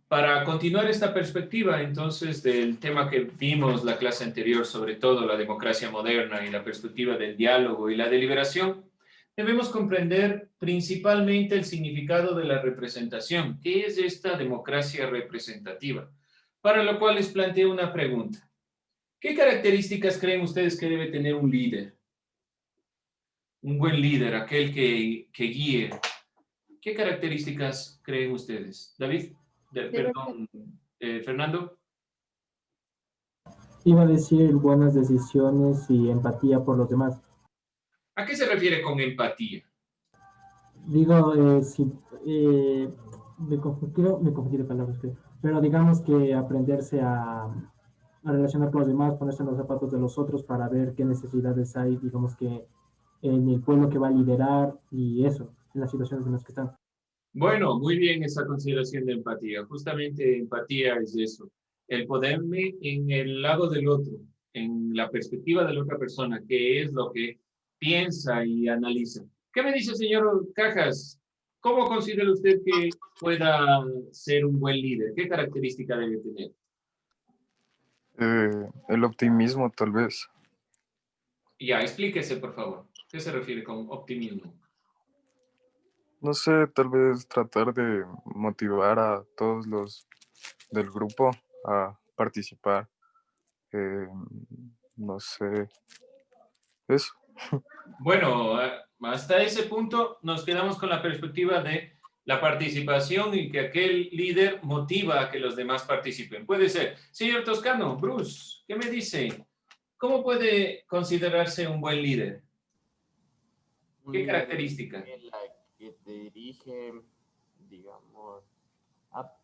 Para continuar esta perspectiva, entonces, del tema que vimos la clase anterior, sobre todo la democracia moderna y la perspectiva del diálogo y la deliberación, debemos comprender principalmente el significado de la representación. ¿Qué es esta democracia representativa? Para lo cual les planteo una pregunta. ¿Qué características creen ustedes que debe tener un líder? Un buen líder, aquel que guíe. ¿Qué características creen ustedes? David, Debe ser, perdón, Fernando. Iba a decir buenas decisiones y empatía por los demás. ¿A qué se refiere con empatía? Digo, si, me confundí de palabras, creo. Pero digamos que aprenderse a relacionar con los demás, ponerse en los zapatos de los otros para ver qué necesidades hay, digamos que en el pueblo que va a liderar y eso, en las situaciones en las que están. Bueno, muy bien esa consideración de empatía. Justamente empatía es eso, el ponerme en el lado del otro, en la perspectiva de la otra persona, que es lo que piensa y analiza. ¿Qué me dice, señor Cajas? ¿Cómo considera usted que pueda ser un buen líder? ¿Qué característica debe tener? El optimismo, tal vez. Ya, explíquese, por favor. ¿Qué se refiere con optimismo? No sé, tal vez tratar de motivar a todos los del grupo a participar. Eh, no sé, eso. Bueno, hasta ese punto nos quedamos con la perspectiva de la participación y que aquel líder motiva a que los demás participen. Puede ser. Señor Toscano, Bruce, ¿qué me dice? ¿Cómo puede considerarse un buen líder? Un ¿Qué líder característica? es la que te dirige, digamos,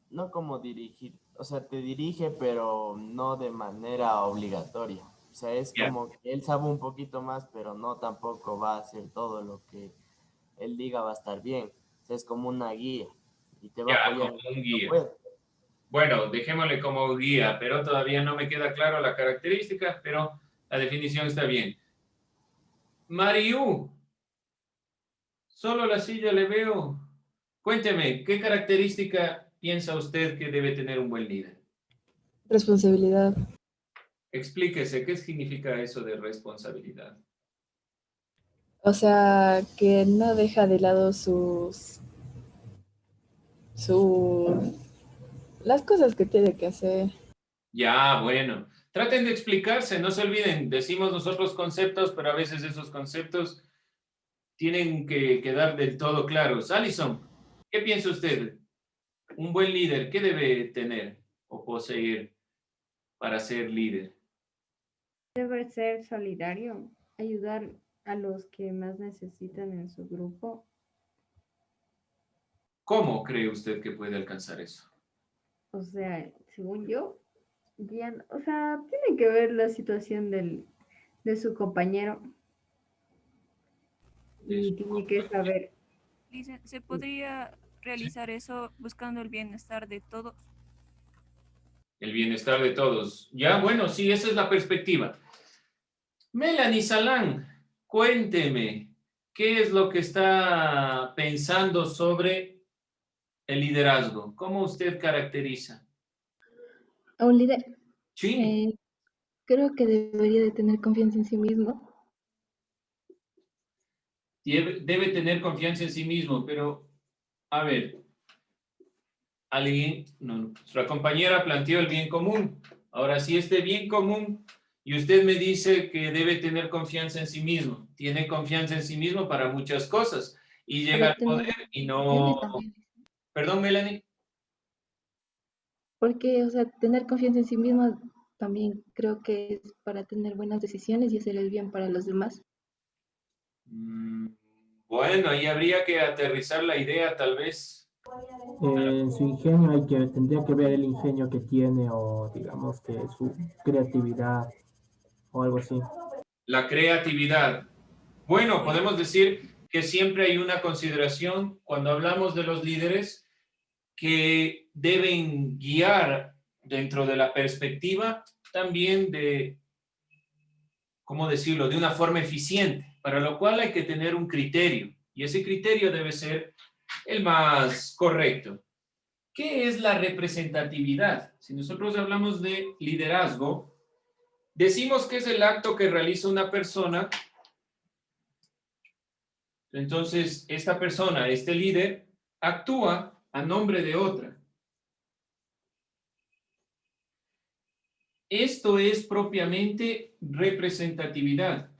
no como dirigir, o sea, te dirige, pero no de manera obligatoria. O sea, es Ya, como que él sabe un poquito más, pero no tampoco va a hacer todo lo que él diga va a estar bien. O sea, es como una guía y te va a ya, apoyar como en lo un que no guía. puede. Bueno, dejémosle como guía, pero todavía no me queda claro la característica, pero la definición está bien. Mariú, solo la silla le veo. Cuénteme, ¿qué característica piensa usted que debe tener un buen líder? responsabilidad. Explíquese, ¿qué significa eso de responsabilidad? O sea, que no deja de lado sus, las cosas que tiene que hacer. Ya, bueno. Traten de explicarse, no se olviden, decimos nosotros conceptos, pero a veces esos conceptos tienen que quedar del todo claros. Alison, ¿qué piensa usted? Un buen líder, ¿qué debe tener o poseer para ser líder? Debe ser solidario, ayudar a los que más necesitan en su grupo. ¿Cómo cree usted que puede alcanzar eso? O sea, según yo, o sea, tiene que ver la situación de su compañero De y su tiene que compañía. saber, Dicen, ¿se podría realizar eso buscando el bienestar de todos? El bienestar de todos. Ya, bueno, sí, esa es la perspectiva. Melanie Salán, cuénteme, ¿qué es lo que está pensando sobre el liderazgo? ¿Cómo usted caracteriza? A un líder, Sí, eh, creo que debería de tener confianza en sí mismo. debe tener confianza en sí mismo, pero, a ver, alguien, no, nuestra compañera planteó el bien común. Ahora, si este bien común y usted me dice que debe tener confianza en sí mismo, tiene confianza en sí mismo para muchas cosas y llega Para al tener poder buenas y decisiones no, también. perdón, Melanie. Porque, o sea, tener confianza en sí mismo también creo que es para tener buenas decisiones y hacer el bien para los demás. Mm, Bueno, ahí habría que aterrizar la idea, tal vez. En su ingenio tendría que ver el ingenio que tiene o digamos que su creatividad o algo así. La creatividad. Bueno, podemos decir que siempre hay una consideración cuando hablamos de los líderes que deben guiar dentro de la perspectiva también de, ¿cómo decirlo?, de una forma eficiente, para lo cual hay que tener un criterio y ese criterio debe ser el más correcto. ¿Qué es la representatividad? Si nosotros hablamos de liderazgo, decimos que es el acto que realiza una persona. Entonces, esta persona, este líder, actúa a nombre de otra. Esto es propiamente representatividad.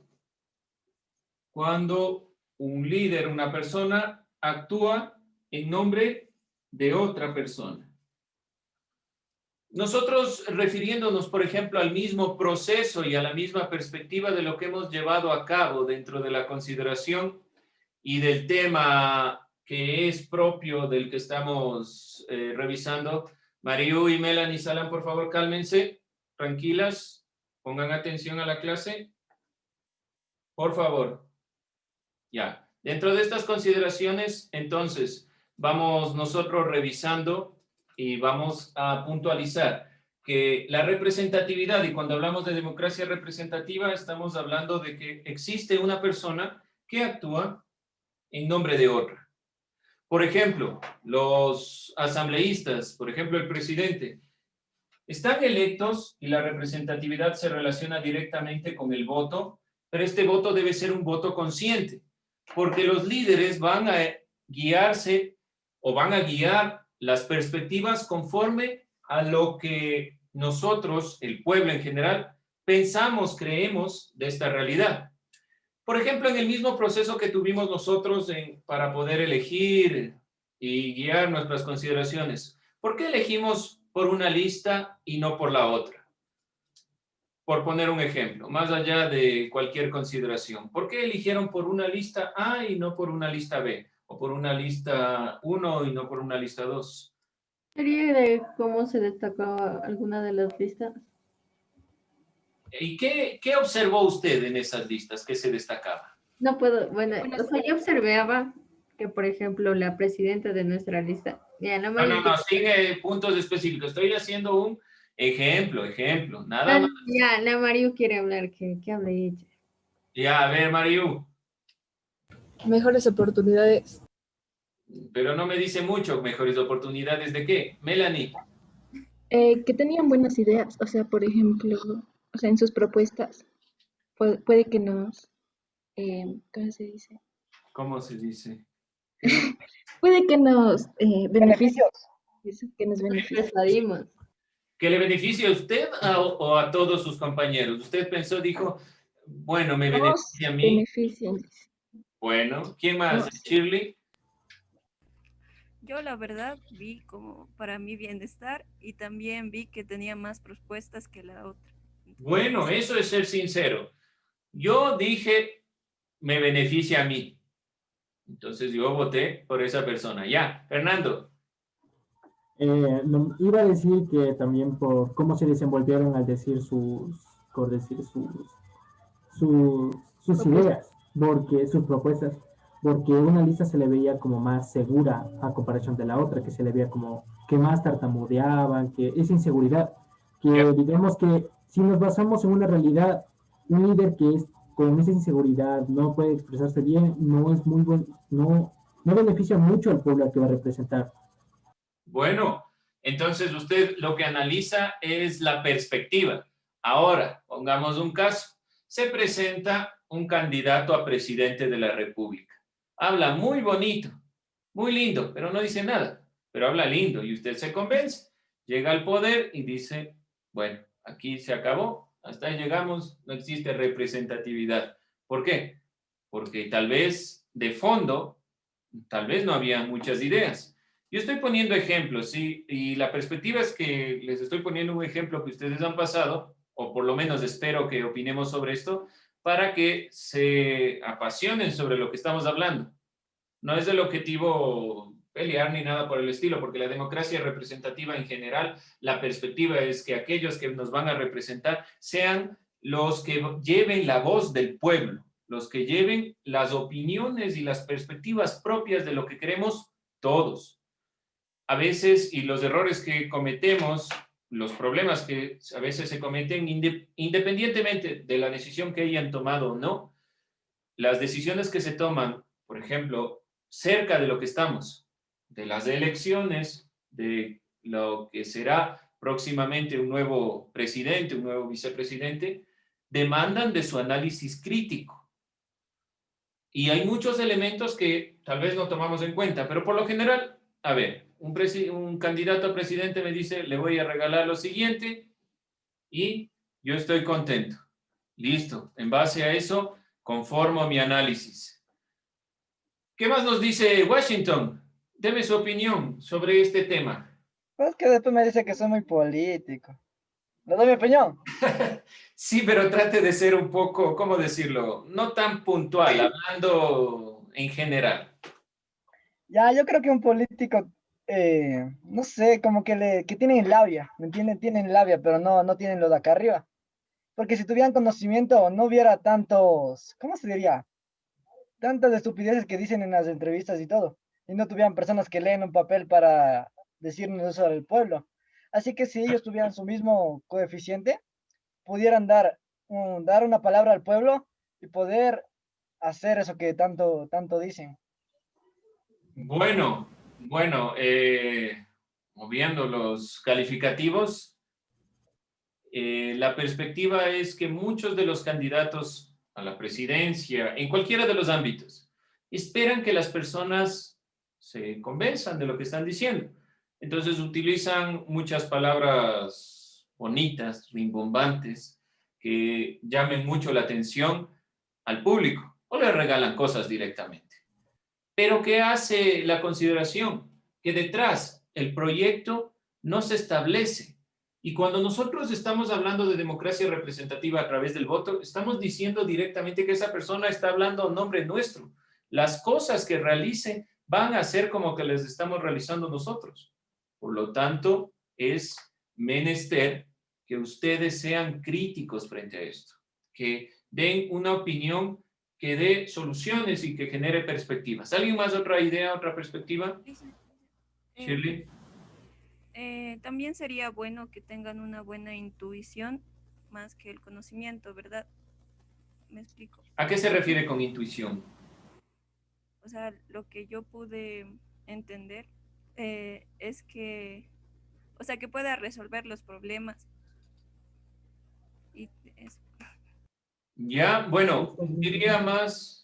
Cuando un líder, una persona, actúa en nombre de otra persona. Nosotros, refiriéndonos, por ejemplo, al mismo proceso y a la misma perspectiva de lo que hemos llevado a cabo dentro de la consideración y del tema que es propio del que estamos revisando. Mariu y Melanie Salam, por favor, cálmense, tranquilas, pongan atención a la clase. Por favor. Ya. Dentro de estas consideraciones, entonces, vamos nosotros revisando y vamos a puntualizar que la representatividad, y cuando hablamos de democracia representativa, estamos hablando de que existe una persona que actúa en nombre de otra. Por ejemplo, los asambleístas, por ejemplo, el presidente, están electos y la representatividad se relaciona directamente con el voto, pero este voto debe ser un voto consciente, porque los líderes van a guiarse o van a guiar las perspectivas conforme a lo que nosotros, el pueblo en general, pensamos, creemos de esta realidad. Por ejemplo, en el mismo proceso que tuvimos nosotros para poder elegir y guiar nuestras consideraciones, ¿por qué elegimos por una lista y no por la otra? Por poner un ejemplo, más allá de cualquier consideración, ¿por qué eligieron por una lista A y no por una lista B? ¿O por una lista 1 y no por una lista 2? ¿Sería de cómo se destacó alguna de las listas? ¿Y qué observó usted en esas listas? ¿Qué se destacaba? No puedo, bueno, o sea, yo observaba que, por ejemplo, la presidenta de nuestra lista, ya no me No, sigue puntos específicos. Estoy haciendo un ejemplo, nada más. Ya, la Mario quiere hablar, que hable ella. Ya, a ver, Mariu. Mejores oportunidades. Pero no me dice mucho, mejores oportunidades de qué. Melanie. Que tenían buenas ideas, o sea, por ejemplo, o sea, en sus propuestas, puede que nos, ¿cómo se dice? ¿Cómo se dice? Puede que nos beneficie. Eso, que nos beneficie. Persuadimos. ¿Que le beneficie a usted o a todos sus compañeros? Usted pensó, dijo, bueno, me beneficia a mí. Benefician. Bueno, ¿quién más? Shirley. Yo la verdad vi como para mi bienestar y también vi que tenía más propuestas que la otra. Bueno, eso es ser sincero. Yo dije, me beneficia a mí. Entonces yo voté por esa persona. Ya, Fernando. Iba a decir que también por cómo se desenvolvieron al decir sus ideas, porque sus propuestas, porque una lista se le veía como más segura a comparación de la otra, que se le veía como que más tartamudeaban, que esa inseguridad, que digamos que si nos basamos en una realidad, un líder que es con esa inseguridad no puede expresarse bien, no es muy buen, no beneficia mucho al pueblo al que va a representar. Bueno, entonces usted lo que analiza es la perspectiva. Ahora, pongamos un caso. Se presenta un candidato a presidente de la República. Habla muy bonito, muy lindo, pero no dice nada. Pero habla lindo y usted se convence. Llega al poder y dice, bueno, aquí se acabó, hasta ahí llegamos, no existe representatividad. ¿Por qué? Porque tal vez de fondo, tal vez no había muchas ideas. Yo estoy poniendo ejemplos, ¿sí? Y la perspectiva es que les estoy poniendo un ejemplo que ustedes han pasado, o por lo menos espero que opinemos sobre esto, para que se apasionen sobre lo que estamos hablando. No es el objetivo pelear ni nada por el estilo, porque la democracia representativa en general, la perspectiva es que aquellos que nos van a representar sean los que lleven la voz del pueblo, los que lleven las opiniones y las perspectivas propias de lo que queremos todos. A veces, y los errores que cometemos, los problemas que a veces se cometen, independientemente de la decisión que hayan tomado o no, las decisiones que se toman, por ejemplo, cerca de lo que estamos, de las elecciones, de lo que será próximamente un nuevo presidente, un nuevo vicepresidente, demandan de su análisis crítico. Y hay muchos elementos que tal vez no tomamos en cuenta, pero por lo general, a ver, un candidato a presidente me dice, le voy a regalar lo siguiente y yo estoy contento. Listo, en base a eso, conformo mi análisis. ¿Qué más nos dice Washington? Deme su opinión sobre este tema. Pues que después me dice que soy muy político. ¿Le doy mi opinión? Sí, pero trate de ser un poco, ¿cómo decirlo? No tan puntual, hablando en general. Ya, yo creo que un político, no sé, como que tienen labia, ¿me entienden? Tienen labia, pero no tienen lo de acá arriba. Porque si tuvieran conocimiento, no hubiera tantos, ¿cómo se diría? Tantas estupideces que dicen en las entrevistas y todo. Y no tuvieran personas que leen un papel para decirnos eso al pueblo. Así que si ellos tuvieran su mismo coeficiente, pudieran dar una palabra al pueblo y poder hacer eso que tanto dicen. Bueno, moviendo los calificativos, la perspectiva es que muchos de los candidatos a la presidencia, en cualquiera de los ámbitos, esperan que las personas se convenzan de lo que están diciendo. Entonces utilizan muchas palabras bonitas, rimbombantes, que llamen mucho la atención al público o le regalan cosas directamente. Pero ¿qué hace la consideración? Que detrás el proyecto no se establece. Y cuando nosotros estamos hablando de democracia representativa a través del voto, estamos diciendo directamente que esa persona está hablando a nombre nuestro. Las cosas que realicen van a ser como que les estamos realizando nosotros. Por lo tanto, es menester que ustedes sean críticos frente a esto, que den una opinión que dé soluciones y que genere perspectivas. ¿Alguien más otra idea, otra perspectiva? Shirley. También sería bueno que tengan una buena intuición más que el conocimiento, ¿verdad? ¿Me explico? ¿A qué se refiere con intuición? O sea, lo que yo pude entender es que, o sea, que pueda resolver los problemas. Y eso. Ya, bueno, diría más...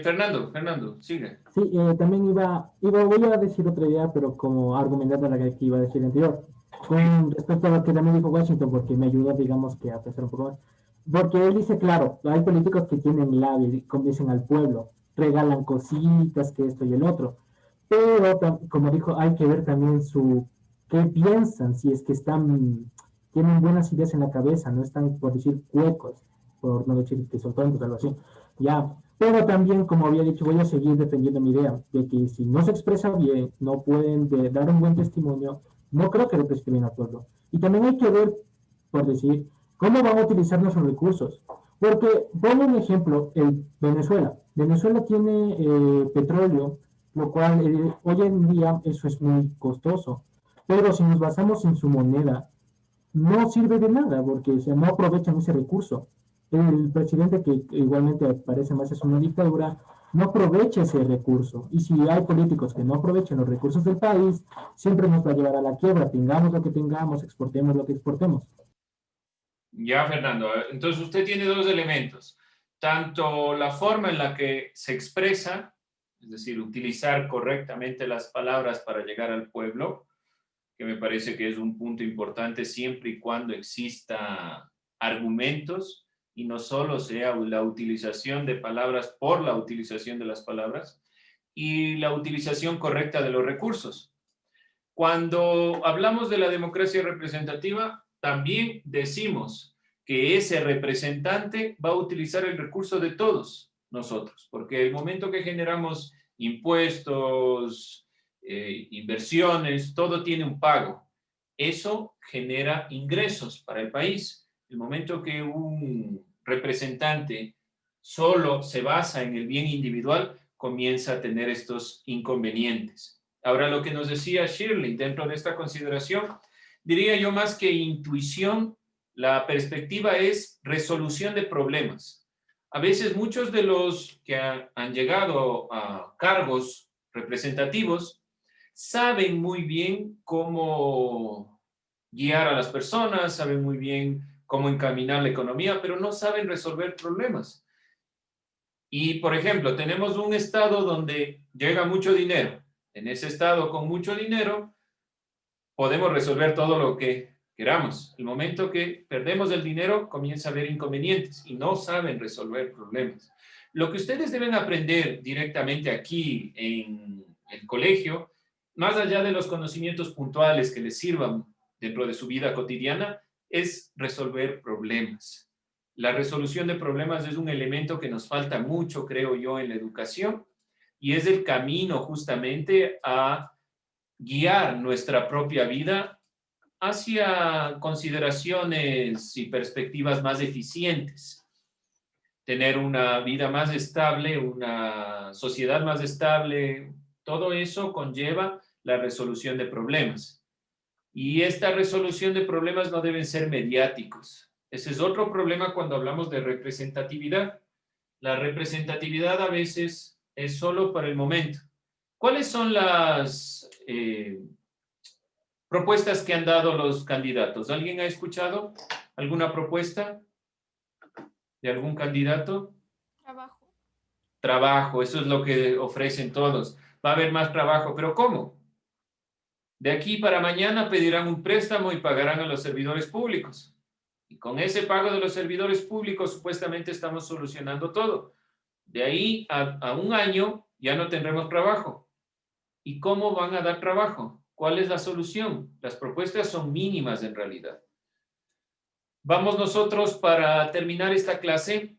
Fernando, sigue. Sí, también voy a decir otra idea, pero como argumentando la que iba a decir anterior. Con respecto a lo que también dijo Washington, porque me ayuda, digamos, que a pensar un poco más. Porque él dice, claro, hay políticos que tienen labia y convencen al pueblo, regalan cositas, que esto y el otro. Pero, como dijo, hay que ver también qué piensan, si es que tienen buenas ideas en la cabeza, no están, por decir, huecos, por no decir que son tontos, algo así. Ya, pero también, como había dicho, voy a seguir defendiendo mi idea de que si no se expresa bien, no pueden dar un buen testimonio, no creo que represente bien al pueblo. Y también hay que ver, por decir, cómo van a utilizar nuestros recursos. Porque, pongo un ejemplo, Venezuela. Venezuela tiene petróleo, lo cual hoy en día eso es muy costoso. Pero si nos basamos en su moneda, no sirve de nada porque no aprovechan ese recurso. El presidente, que igualmente parece más es una dictadura, no aprovecha ese recurso. Y si hay políticos que no aprovechen los recursos del país, siempre nos va a llevar a la quiebra. Tengamos lo que tengamos, exportemos lo que exportemos. Ya, Fernando. Entonces usted tiene dos elementos. Tanto la forma en la que se expresa, es decir, utilizar correctamente las palabras para llegar al pueblo, que me parece que es un punto importante siempre y cuando exista argumentos y no solo sea la utilización de palabras por la utilización de las palabras, y la utilización correcta de los recursos. Cuando hablamos de la democracia representativa, también decimos que ese representante va a utilizar el recurso de todos nosotros, porque el momento que generamos impuestos, inversiones, todo tiene un pago. Eso genera ingresos para el país. El momento que un representante solo se basa en el bien individual, comienza a tener estos inconvenientes. Ahora, lo que nos decía Shirley dentro de esta consideración, diría yo más que intuición, la perspectiva es resolución de problemas. A veces muchos de los que han llegado a cargos representativos saben muy bien cómo guiar a las personas, saben muy bien cómo encaminar la economía, pero no saben resolver problemas. Y, por ejemplo, tenemos un estado donde llega mucho dinero. En ese estado con mucho dinero podemos resolver todo lo que queramos. El momento que perdemos el dinero, comienza a haber inconvenientes y no saben resolver problemas. Lo que ustedes deben aprender directamente aquí en el colegio, más allá de los conocimientos puntuales que les sirvan dentro de su vida cotidiana, es resolver problemas. La resolución de problemas es un elemento que nos falta mucho, creo yo, en la educación, y es el camino justamente a guiar nuestra propia vida hacia consideraciones y perspectivas más eficientes. Tener una vida más estable, una sociedad más estable, todo eso conlleva la resolución de problemas. Y esta resolución de problemas no deben ser mediáticos. Ese es otro problema cuando hablamos de representatividad. La representatividad a veces es solo para el momento. ¿Cuáles son las propuestas que han dado los candidatos? ¿Alguien ha escuchado alguna propuesta de algún candidato? Trabajo. Trabajo, eso es lo que ofrecen todos. Va a haber más trabajo, pero ¿cómo? De aquí para mañana pedirán un préstamo y pagarán a los servidores públicos. Y con ese pago de los servidores públicos supuestamente estamos solucionando todo. De ahí a un año ya no tendremos trabajo. ¿Y cómo van a dar trabajo? ¿Cuál es la solución? Las propuestas son mínimas en realidad. Vamos nosotros, para terminar esta clase,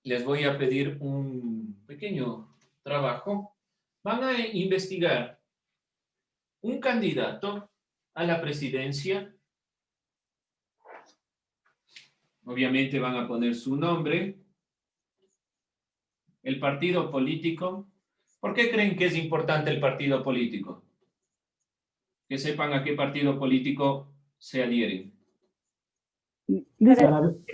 les voy a pedir un pequeño trabajo. Van a investigar un candidato a la presidencia. Obviamente van a poner su nombre, el partido político. ¿Por qué creen que es importante el partido político? Que sepan a qué partido político se adhieren.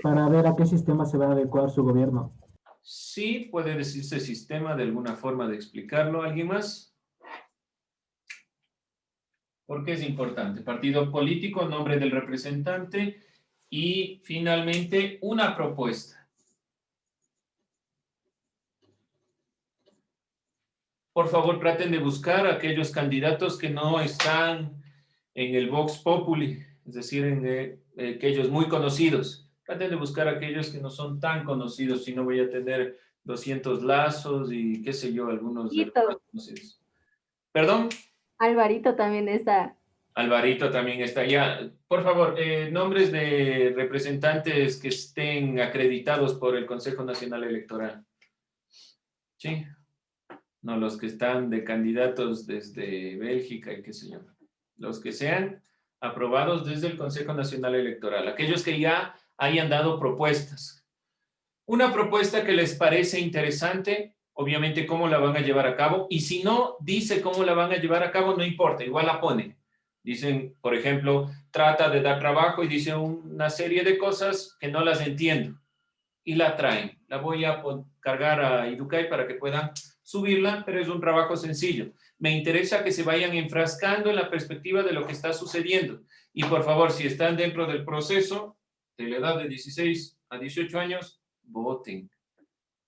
Para ver a qué sistema se va a adecuar su gobierno. Sí, puede decirse sistema de alguna forma de explicarlo. ¿Alguien más? ¿Por qué es importante? Partido político, nombre del representante y finalmente una propuesta. Por favor, traten de buscar a aquellos candidatos que no están en el Vox Populi, es decir, en aquellos muy conocidos. Traten de buscar a aquellos que no son tan conocidos, si no voy a tener 200 lazos y qué sé yo, algunos de los más conocidos. ¿Perdón? Alvarito también está. Alvarito también está allá. Por favor, nombres de representantes que estén acreditados por el Consejo Nacional Electoral. Sí. No, los que están de candidatos desde Bélgica y qué sé yo. Los que sean aprobados desde el Consejo Nacional Electoral. Aquellos que ya hayan dado propuestas. Una propuesta que les parece interesante, obviamente cómo la van a llevar a cabo. Y si no dice cómo la van a llevar a cabo, no importa, igual la ponen. Dicen, por ejemplo, trata de dar trabajo y dice una serie de cosas que no las entiendo. Y la traen. La voy a cargar a Educay para que puedan subirla, pero es un trabajo sencillo. Me interesa que se vayan enfrascando en la perspectiva de lo que está sucediendo. Y por favor, si están dentro del proceso de la edad de 16 a 18 años, voten.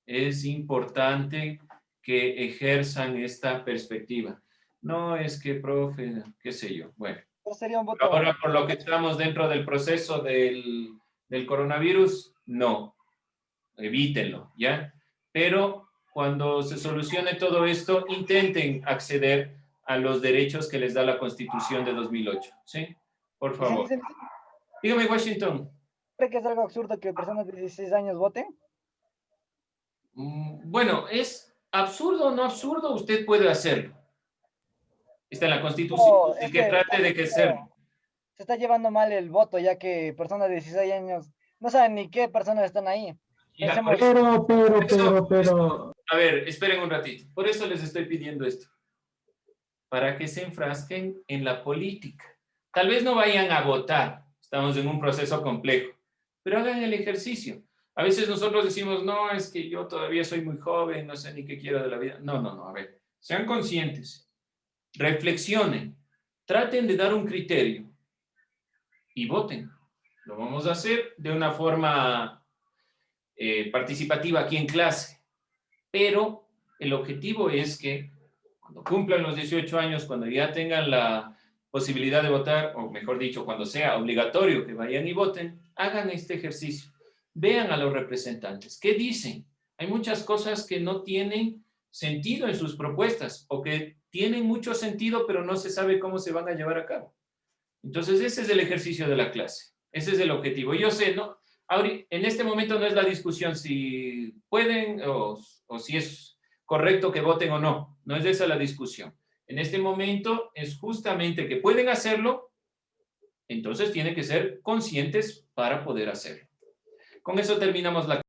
Es importante que ejerzan esta perspectiva. No es que, profe, qué sé yo. Bueno, Sería un voto. ahora por lo que estamos dentro del proceso del coronavirus, no. Evítenlo, ¿ya? Pero cuando se solucione todo esto, intenten acceder a los derechos que les da la Constitución de 2008, ¿sí? Por favor. Dígame, Washington. ¿Cree que es algo absurdo que personas de 16 años voten? Bueno, es absurdo o no absurdo, usted puede hacerlo. Está en la Constitución, Es que trate de que sea. Se está llevando mal el voto, ya que personas de 16 años no saben ni qué personas están ahí. Ya, Pensemos- Pero. A ver, esperen un ratito. Por eso les estoy pidiendo esto. Para que se enfrasquen en la política. Tal vez no vayan a votar. Estamos en un proceso complejo. Pero hagan el ejercicio. A veces nosotros decimos, no, es que yo todavía soy muy joven, no sé ni qué quiero de la vida. No, a ver. Sean conscientes. reflexionen, traten de dar un criterio y voten. Lo vamos a hacer de una forma participativa aquí en clase, pero el objetivo es que cuando cumplan los 18 años, cuando ya tengan la posibilidad de votar, o mejor dicho, cuando sea obligatorio que vayan y voten, hagan este ejercicio. Vean a los representantes. ¿Qué dicen? Hay muchas cosas que no tienen sentido en sus propuestas o que tienen mucho sentido, pero no se sabe cómo se van a llevar a cabo. Entonces, ese es el ejercicio de la clase. Ese es el objetivo. Yo sé, ¿no? En este momento no es la discusión si pueden o si es correcto que voten o no. No es esa la discusión. En este momento es justamente que pueden hacerlo, entonces tienen que ser conscientes para poder hacerlo. Con eso terminamos la